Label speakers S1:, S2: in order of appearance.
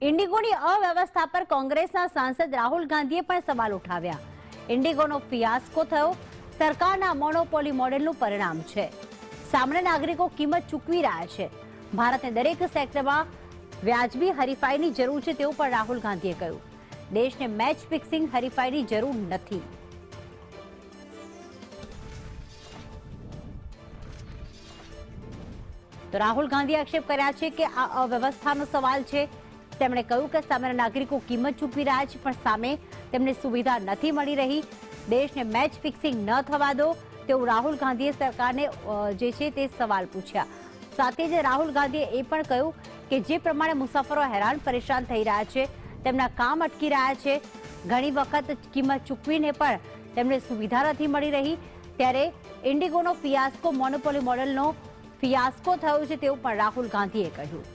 S1: ઇન્ડિગોની અવ્યવસ્થા પર કોંગ્રેસના સાંસદ રાહુલ ગાંધીએ પણ સવાલ ઉઠાવ્યા। ઇન્ડિગોનો ફિયાસ્કો થયો સરકારના મોનોપોલી મોડેલનું પરિણામ છે। સામાન્ય નાગરિકો કિંમત ચૂકવી રહ્યા છે। ભારતને દરેક સેક્ટરમાં વ્યાજબી હરીફાઈની જરૂર છે તેવું પણ રાહુલ ગાંધીએ કહ્યું। દેશને મેચ ફિક્સિંગ હરીફાઈની જરૂર નથી। તો રાહુલ ગાંધીએ આક્ષેપ કર્યા છે કે આ અવ્યવસ્થાનો સવાલ છે। તેમણે કહ્યું કે સામાન્ય નાગરિકો કિંમત ચૂકવી રહ્યા છે પણ સામે તેમને સુવિધા નથી મળી રહી। દેશને મેચ ફિક્સિંગ ન થવા દો તેવું રાહુલ ગાંધીએ સરકારને જે છે તે સવાલ પૂછ્યા। સાથે જ રાહુલ ગાંધીએ એ પણ કહ્યું કે જે પ્રમાણે મુસાફરો હેરાન પરેશાન થઈ રહ્યા છે, તેમના કામ અટકી રહ્યા છે, ઘણી વખત કિંમત ચૂકવીને પણ તેમને સુવિધા નથી મળી રહી, ત્યારે ઇન્ડિગોનો ફિયાસ્કો મોનોપોલી મોડેલનો ફિયાસ્કો થયો છે તેવું પણ રાહુલ ગાંધીએ કહ્યું।